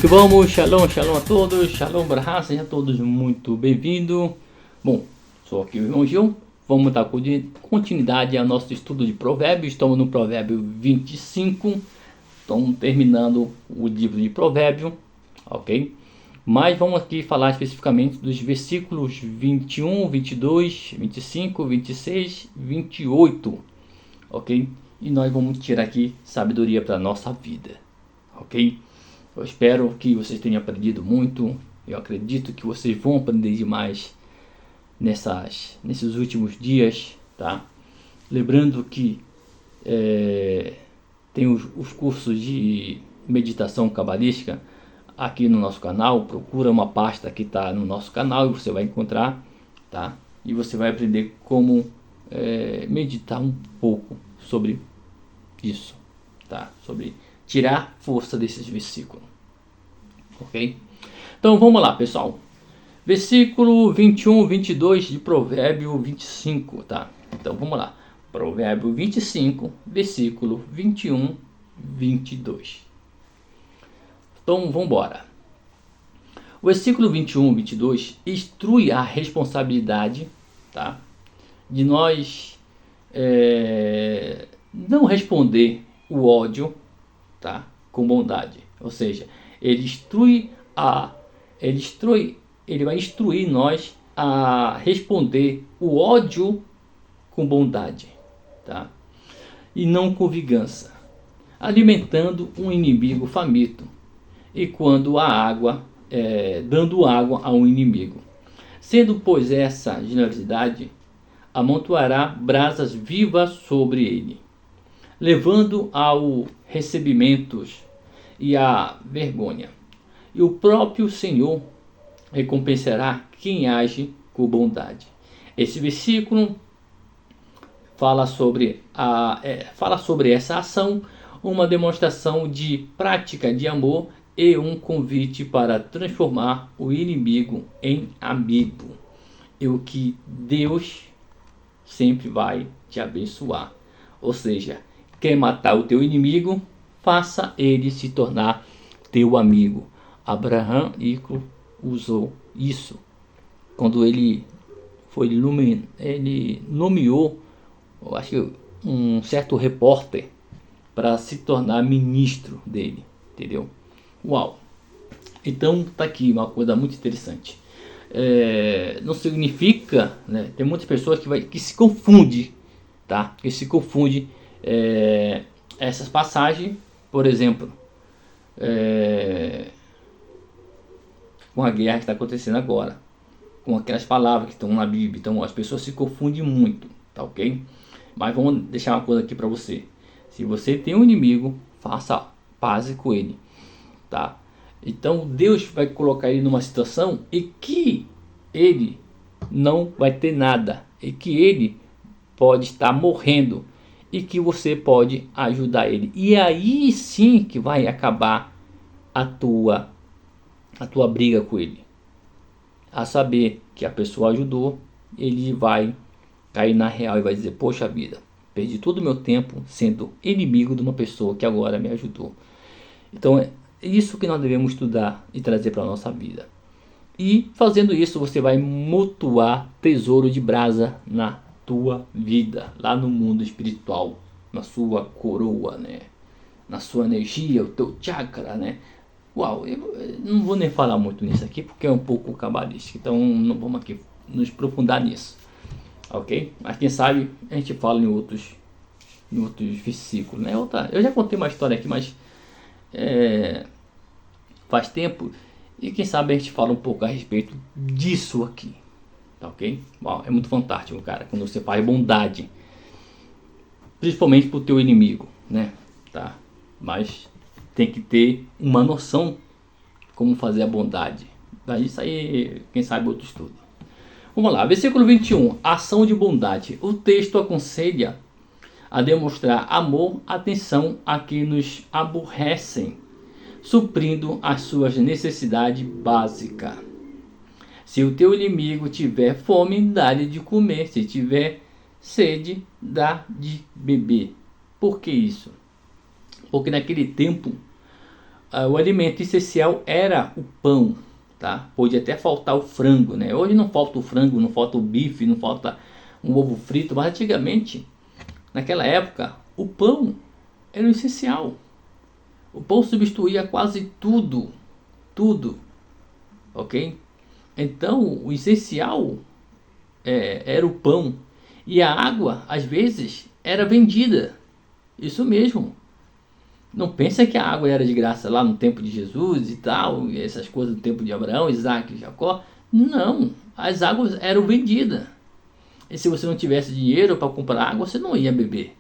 que vamos, shalom, shalom a todos, shalom brahá, sejam todos muito bem-vindos. Bom, sou aqui o irmão Gil, vamos dar continuidade ao nosso estudo de provérbios. Estamos no provérbio 25, estamos terminando o livro de provérbio, ok? Mas vamos aqui falar especificamente dos versículos 21, 22, 25, 26, 28, ok? E nós vamos tirar aqui sabedoria para a nossa vida, ok? Eu espero que vocês tenham aprendido muito. Eu acredito que vocês vão aprender demais nesses últimos dias, tá? Lembrando que tem os cursos de meditação cabalística aqui no nosso canal. Procura uma pasta que está no nosso canal e você vai encontrar, tá? E você vai aprender como meditar um pouco sobre isso, tá? Sobre tirar força desses versículos, ok? Então vamos lá, pessoal. Versículo 21, 22 de Provérbio 25, tá? Então vamos lá. Provérbio 25, versículo 21, 22. Então vamos embora. O versículo 21, 22 instrui a responsabilidade, tá? De nós não responder o ódio, tá? Com bondade. Ou seja, ele vai instruir nós a responder o ódio com bondade, tá? E não com vingança, alimentando um inimigo faminto, e quando a água, dando água a um inimigo. Sendo, pois, essa generosidade, amontoará brasas vivas sobre ele, levando ao recebimento e à vergonha. E o próprio Senhor recompensará quem age com bondade. Esse versículo fala sobre essa ação, uma demonstração de prática de amor e um convite para transformar o inimigo em amigo. E o que Deus sempre vai te abençoar. Ou seja, quer matar o teu inimigo, faça ele se tornar teu amigo. Abraão usou isso quando ele nomeou, eu acho que um certo repórter para se tornar ministro dele, entendeu? Uau! Então tá aqui uma coisa muito interessante. Não significa, né? Tem muitas pessoas que se confundem, tá? Que se confundem essas passagens, por exemplo, com a guerra que está acontecendo agora, com aquelas palavras que estão na Bíblia. Então as pessoas se confundem muito, tá ok? Mas vamos deixar uma coisa aqui para você. Se você tem um inimigo, faça paz com ele, tá? Então Deus vai colocar ele numa situação em que ele não vai ter nada, e que ele pode estar morrendo, e que você pode ajudar ele. E aí sim que vai acabar a tua briga com ele. A saber que a pessoa ajudou, ele vai cair na real e vai dizer: poxa vida, perdi todo o meu tempo sendo inimigo de uma pessoa que agora me ajudou. Então é isso que nós devemos estudar e trazer para a nossa vida. E fazendo isso, você vai mutuar tesouro de brasa na tua vida, lá no mundo espiritual, na sua coroa, né? Na sua energia, o teu chakra, né? Uau, eu não vou nem falar muito nisso aqui porque é um pouco cabalístico, então não vamos aqui nos aprofundar nisso, ok? Mas quem sabe a gente fala em outros versículos, né? Eu já contei uma história aqui, mas faz tempo, e quem sabe a gente fala um pouco a respeito disso aqui, tá ok? Uau, é muito fantástico, cara, quando você faz bondade, principalmente pro teu inimigo, né? Tá? Mas tem que ter uma noção como fazer a bondade. Isso aí, quem sabe, outro estudo. Vamos lá, versículo 21. Ação de bondade. O texto aconselha a demonstrar amor, atenção a quem nos aborrecem, suprindo as suas necessidades básicas. Se o teu inimigo tiver fome, dá-lhe de comer. Se tiver sede, dá de beber. Por que isso? Porque naquele tempo o alimento essencial era o pão, tá? Podia até faltar o frango, né? Hoje não falta o frango, não falta o bife, não falta um ovo frito, mas antigamente, naquela época, o pão era o essencial. O pão substituía quase tudo, tudo, ok? Então, o essencial era o pão, e a água, às vezes, era vendida. Isso mesmo. Não pensa que a água era de graça lá no tempo de Jesus e tal, e essas coisas do tempo de Abraão, Isaac e Jacó. Não, as águas eram vendidas. E se você não tivesse dinheiro para comprar água, você não ia beber.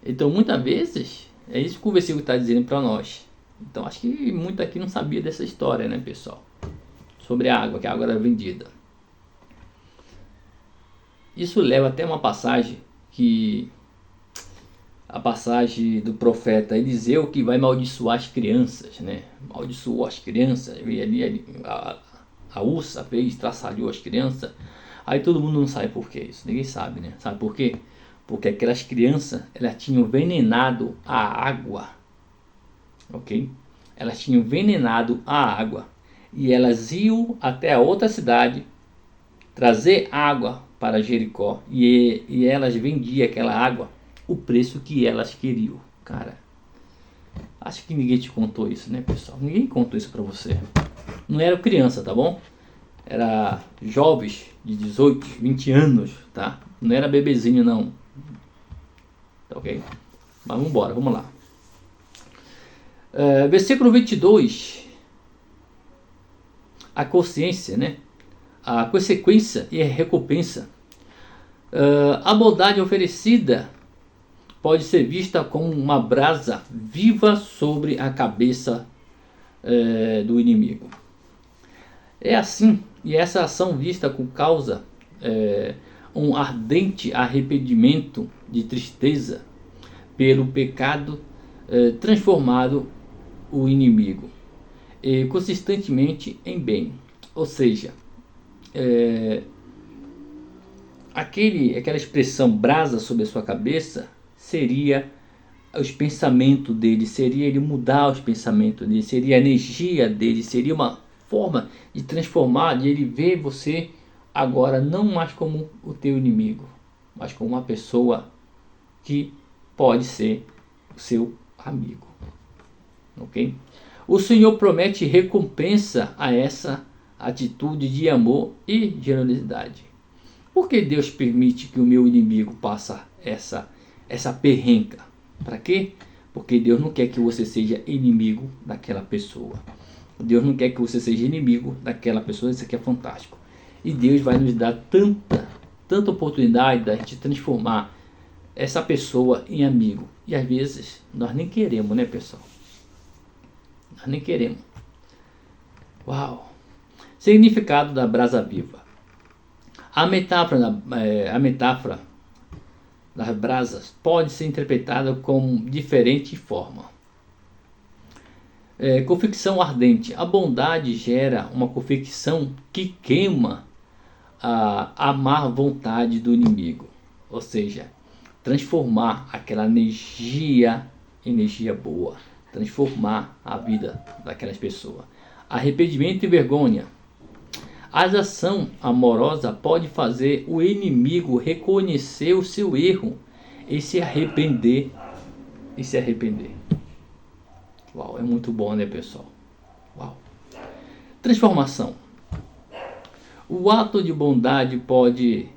Então, muitas vezes, é isso que o versículo está dizendo para nós. Então, acho que muito aqui não sabia dessa história, né, pessoal? Sobre a água, que a água era vendida. Isso leva até uma passagem que... a passagem do profeta Eliseu, que vai amaldiçoar as crianças, né? Amaldiçoou as crianças, e ali a ursa veio e estraçalhou as crianças. Aí todo mundo não sabe por que isso, ninguém sabe, né? Sabe por quê? Porque aquelas crianças, elas tinham envenenado a água, ok? Elas tinham envenenado a água, e elas iam até a outra cidade, trazer água para Jericó, e elas vendiam aquela água o preço que elas queriam. Cara, acho que ninguém te contou isso, né, pessoal? Ninguém contou isso pra você. Não era criança, tá bom? Era jovens de 18, 20 anos, tá? Não era bebezinho, não. Tá ok? Mas vamos embora, vamos lá. Versículo 22. A consciência, né? A consequência e a recompensa. A bondade oferecida pode ser vista como uma brasa viva sobre a cabeça do inimigo. É assim, e essa ação vista com causa um ardente arrependimento de tristeza pelo pecado transformado o inimigo consistentemente em bem. Ou seja, aquela expressão brasa sobre a sua cabeça seria os pensamentos dele, seria ele mudar os pensamentos dele, seria a energia dele, seria uma forma de transformar, de ele ver você agora não mais como o teu inimigo, mas como uma pessoa que pode ser o seu amigo, ok? O Senhor promete recompensa a essa atitude de amor e generosidade. Por que Deus permite que o meu inimigo passe essa perrenca? Para quê? Porque Deus não quer que você seja inimigo daquela pessoa. Deus não quer que você seja inimigo daquela pessoa. Isso aqui é fantástico. E Deus vai nos dar tanta oportunidade da gente transformar essa pessoa em amigo. E às vezes nós nem queremos, né, pessoal? Nós nem queremos. Uau! Significado da brasa viva. A metáfora das brasas pode ser interpretada com diferente forma. Convicção ardente. A bondade gera uma convicção que queima a má vontade do inimigo. Ou seja, transformar aquela energia boa. Transformar a vida daquelas pessoas. Arrependimento e vergonha. A ação amorosa pode fazer o inimigo reconhecer o seu erro e se arrepender. Uau, é muito bom, né, pessoal? Uau. Transformação. O ato de bondade pode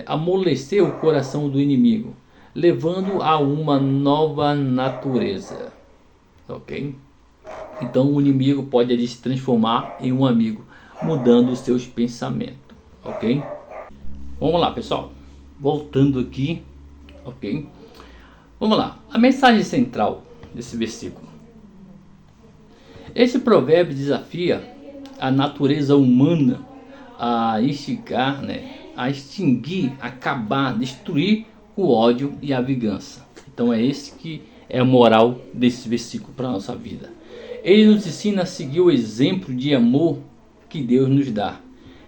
amolecer o coração do inimigo, levando a uma nova natureza. Ok? Então o inimigo pode ali se transformar em um amigo, mudando os seus pensamentos, ok? Vamos lá, pessoal, voltando aqui, ok? Vamos lá, a mensagem central desse versículo. Esse provérbio desafia a natureza humana a instigar, né, a extinguir, acabar, destruir o ódio e a vingança. Então é esse que é a moral desse versículo para a nossa vida. Ele nos ensina a seguir o exemplo de amor que Deus nos dá,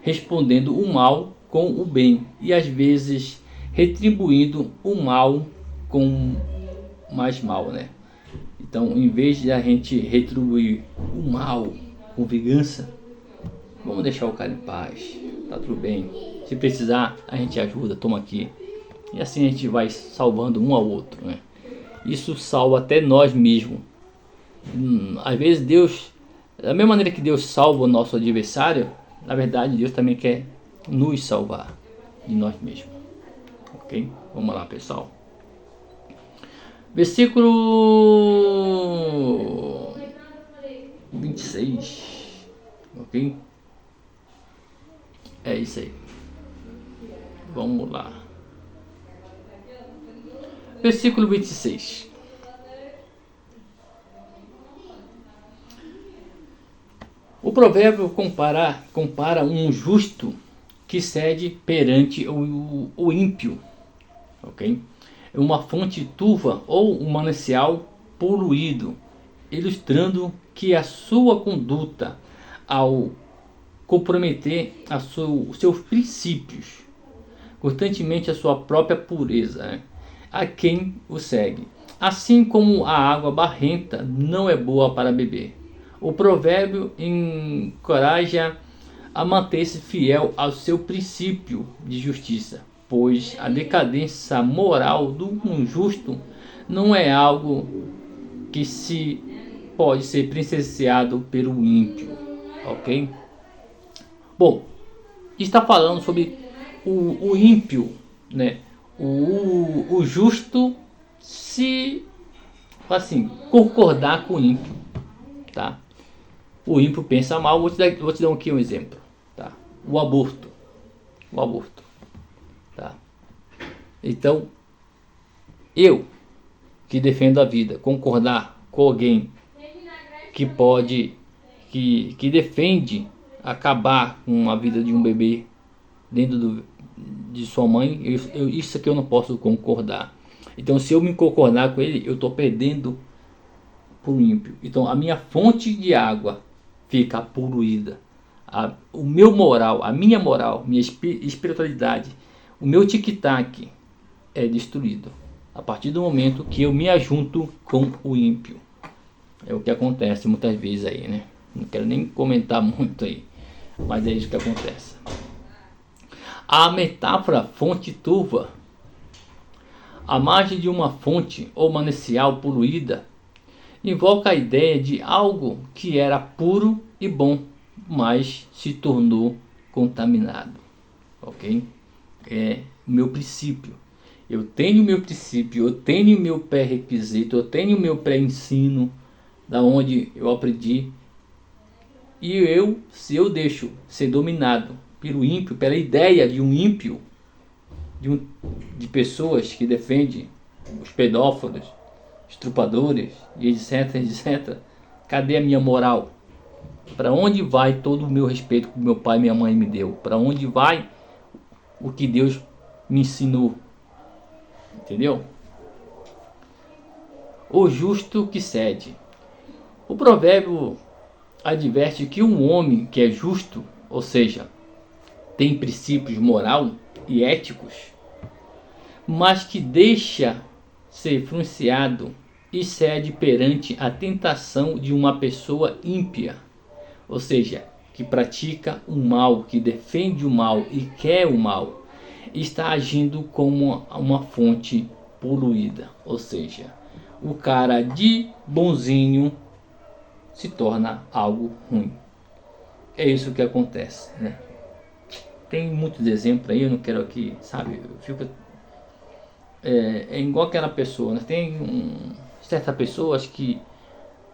respondendo o mal com o bem e às vezes retribuindo o mal com mais mal, né? Então, em vez de a gente retribuir o mal com vingança, vamos deixar o cara em paz, tá tudo bem. Se precisar, a gente ajuda, toma aqui. E assim a gente vai salvando um ao outro, né? Isso salva até nós mesmos. Às vezes Deus, da mesma maneira que Deus salva o nosso adversário, na verdade Deus também quer nos salvar de nós mesmos. Ok? Vamos lá, pessoal. Versículo 26. Ok? É isso aí. Vamos lá. Versículo 26. O provérbio compara um justo que cede perante o ímpio, ok? Uma fonte turva ou um manancial poluído, ilustrando que a sua conduta ao comprometer os seus princípios, constantemente a sua própria pureza, né? A quem o segue. Assim como a água barrenta não é boa para beber. O provérbio encoraja a manter-se fiel ao seu princípio de justiça, pois a decadência moral do injusto não é algo que se pode ser presenciado pelo ímpio, ok? Bom, está falando sobre o ímpio, né? O justo se assim concordar com o ímpio, tá? O ímpio pensa mal. Vou te dar aqui um exemplo, tá? O aborto, tá? Então, eu que defendo a vida, concordar com alguém que pode, que defende acabar com a vida de um bebê dentro de sua mãe, isso aqui eu não posso concordar. Então, se eu me concordar com ele, eu estou perdendo por ímpio. Então, a minha fonte de água fica poluída. O meu moral, a minha moral, minha espiritualidade, o meu tic-tac é destruído a partir do momento que eu me ajunto com o ímpio. É o que acontece muitas vezes aí, né? Não quero nem comentar muito aí, mas é isso que acontece. A metáfora fonte turva, a margem de uma fonte ou manancial poluída, invoca a ideia de algo que era puro e bom, mas se tornou contaminado, ok? É o meu princípio. Eu tenho meu princípio, eu tenho meu pré-requisito, eu tenho meu pré-ensino, da onde eu aprendi. E se eu deixo ser dominado pelo ímpio, pela ideia de um ímpio, de pessoas que defendem os pedófilos, estrupadores, e etc, etc. Cadê a minha moral? Para onde vai todo o meu respeito que meu pai e minha mãe me deu? Para onde vai o que Deus me ensinou? Entendeu? O justo que cede. O provérbio adverte que um homem que é justo, ou seja, tem princípios moral e éticos, mas que deixa ser influenciado e cede perante a tentação de uma pessoa ímpia, ou seja, que pratica o mal, que defende o mal e quer o mal, está agindo como uma fonte poluída, ou seja, o cara de bonzinho se torna algo ruim. É isso que acontece, né? Tem muitos exemplos aí, eu não quero aqui, sabe, eu fico é igual aquela pessoa, né? Tem certas pessoas que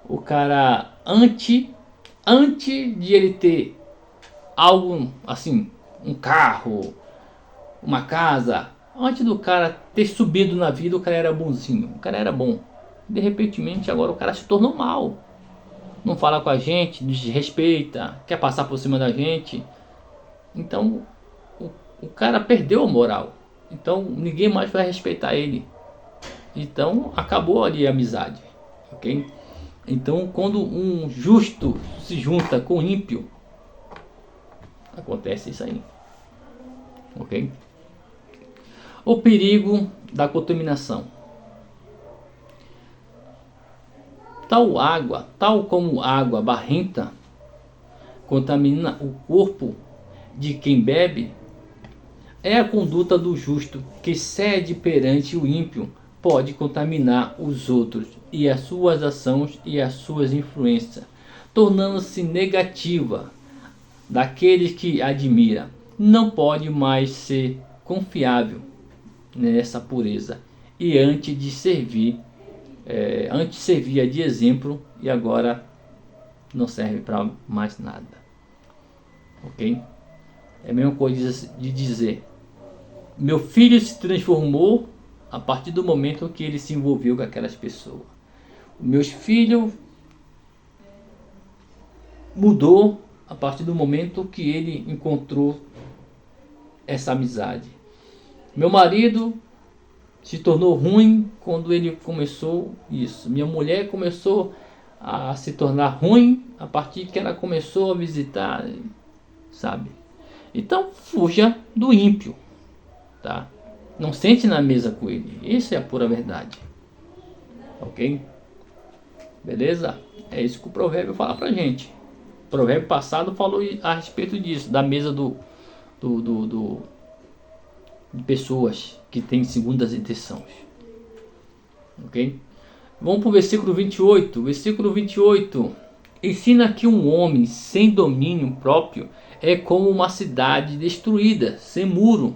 o cara antes de ele ter algo assim, um carro, uma casa, antes do cara ter subido na vida, o cara era bonzinho, o cara era bom. De repentemente agora o cara se tornou mal. Não fala com a gente, desrespeita, quer passar por cima da gente. Então o cara perdeu a moral. Então ninguém mais vai respeitar ele. Então acabou ali a amizade, ok? Então quando um justo se junta com um ímpio, acontece isso aí, ok? O perigo da contaminação. Tal como água barrenta contamina o corpo de quem bebe, é a conduta do justo que cede perante o ímpio pode contaminar os outros e as suas ações e as suas influências, tornando-se negativa daqueles que admira. Não pode mais ser confiável nessa pureza e antes servia de exemplo e agora não serve para mais nada. Ok? É a mesma coisa de dizer: meu filho se transformou a partir do momento que ele se envolveu com aquelas pessoas. O meu filho mudou a partir do momento que ele encontrou essa amizade. Meu marido se tornou ruim quando ele começou isso. Minha mulher começou a se tornar ruim a partir que ela começou a visitar, sabe? Então fuja do ímpio, tá? Não sente na mesa com ele. Isso é a pura verdade. Ok? Beleza? É isso que o provérbio fala pra gente. O provérbio passado falou a respeito disso, da mesa de pessoas que têm segundas intenções. Ok? Vamos para o versículo 28. Versículo 28. Ensina que um homem sem domínio próprio é como uma cidade destruída, sem muro,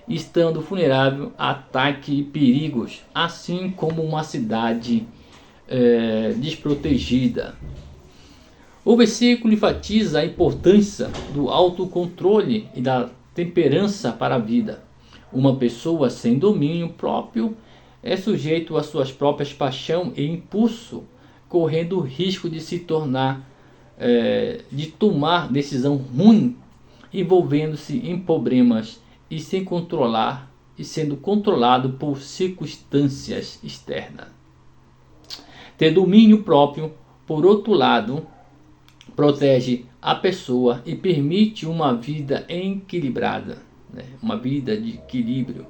estando vulnerável a ataque e perigos, assim como uma cidade desprotegida. O versículo enfatiza a importância do autocontrole e da temperança para a vida. Uma pessoa sem domínio próprio é sujeito às suas próprias paixões e impulso, correndo o risco de se tornar, de tomar decisão ruim, envolvendo-se em problemas e sem controlar e sendo controlado por circunstâncias externas. Ter domínio próprio, por outro lado, protege a pessoa e permite uma vida equilibrada, né? Uma vida de equilíbrio.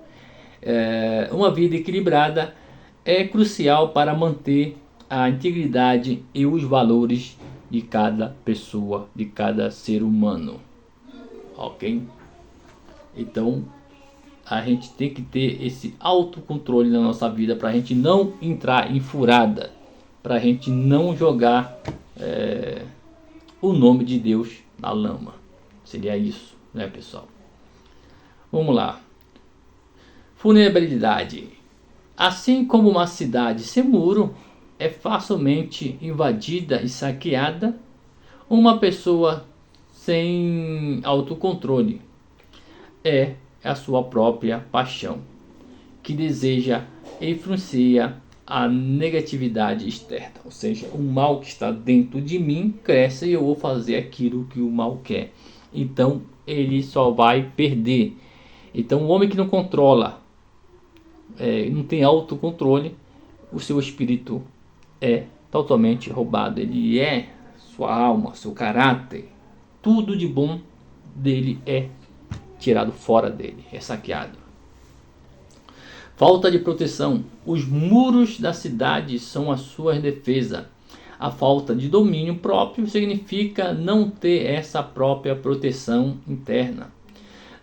Uma vida equilibrada é crucial para manter a integridade e os valores de cada pessoa, de cada ser humano. Ok? Então, a gente tem que ter esse autocontrole na nossa vida para a gente não entrar em furada, para a gente não jogar o nome de Deus na lama. Seria isso, né, pessoal? Vamos lá. Vulnerabilidade. Assim como uma cidade sem muro é facilmente invadida e saqueada, uma pessoa sem autocontrole é a sua própria paixão, que deseja e influencia a negatividade externa, ou seja, o mal que está dentro de mim cresce e eu vou fazer aquilo que o mal quer. Então ele só vai perder. Então o homem que não controla, não tem autocontrole, o seu espírito é totalmente roubado. Ele sua alma, seu caráter, tudo de bom dele é tirado fora dele, é saqueado. Falta de proteção. Os muros da cidade são as suas defesas. A falta de domínio próprio significa não ter essa própria proteção interna,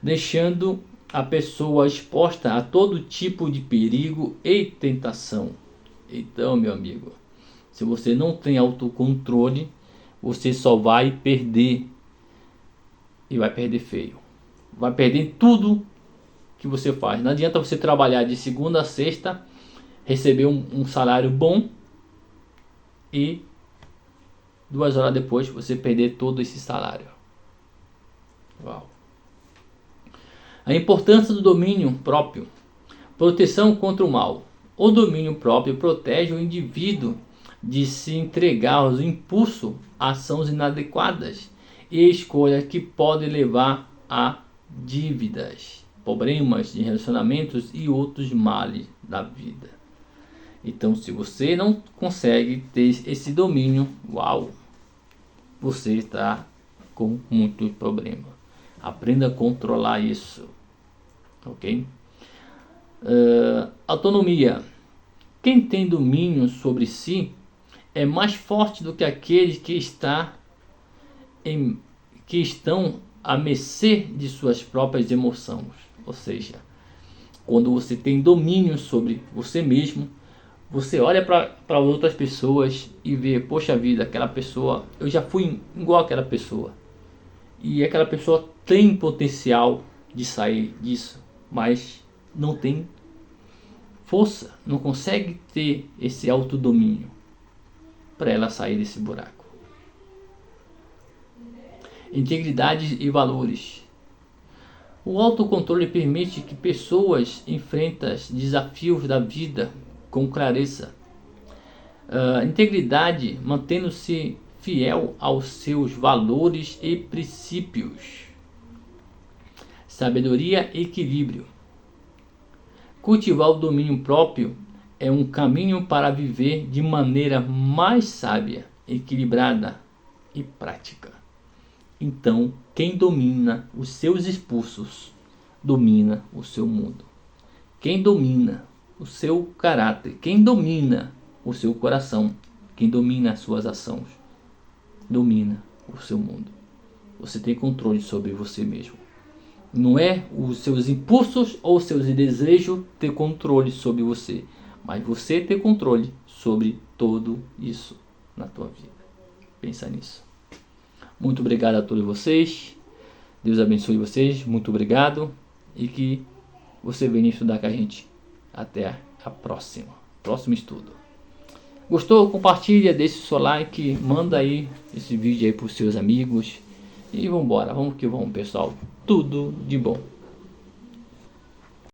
deixando a pessoa exposta a todo tipo de perigo e tentação. Então, meu amigo, se você não tem autocontrole, você só vai perder, e vai perder feio. Vai perder tudo que você faz. Não adianta você trabalhar de segunda a sexta, receber um salário bom e 2 horas depois você perder todo esse salário. Uau. A importância do domínio próprio. Proteção contra o mal. O domínio próprio protege o indivíduo de se entregar aos impulsos, ações inadequadas e escolhas que podem levar a dívidas, problemas de relacionamentos e outros males da vida. Então, se você não consegue ter esse domínio, uau, você está com muito problema. Aprenda a controlar isso, ok? Autonomia. Quem tem domínio sobre si é mais forte do que aqueles que estão à mercê de suas próprias emoções. Ou seja, quando você tem domínio sobre você mesmo, você olha para outras pessoas e vê, poxa vida, aquela pessoa, eu já fui igual àquela pessoa. E aquela pessoa tem potencial de sair disso, mas não tem força, não consegue ter esse autodomínio para ela sair desse buraco. Integridade e valores. O autocontrole permite que pessoas enfrentem desafios da vida com clareza. Integridade, mantendo-se fiel aos seus valores e princípios. Sabedoria e equilíbrio. Cultivar o domínio próprio é um caminho para viver de maneira mais sábia, equilibrada e prática. Então, quem domina os seus impulsos, domina o seu mundo. Quem domina o seu caráter, quem domina o seu coração, quem domina as suas ações, domina o seu mundo. Você tem controle sobre você mesmo. Não é os seus impulsos ou seus desejos ter controle sobre você, mas você ter controle sobre tudo isso na tua vida. Pensa nisso. Muito obrigado a todos vocês. Deus abençoe vocês. Muito obrigado. E que você venha estudar com a gente. Até a próximo estudo. Gostou? Compartilha, deixa o seu like, manda aí esse vídeo aí para os seus amigos. E vamos embora. Vamos que vamos, pessoal. Tudo de bom.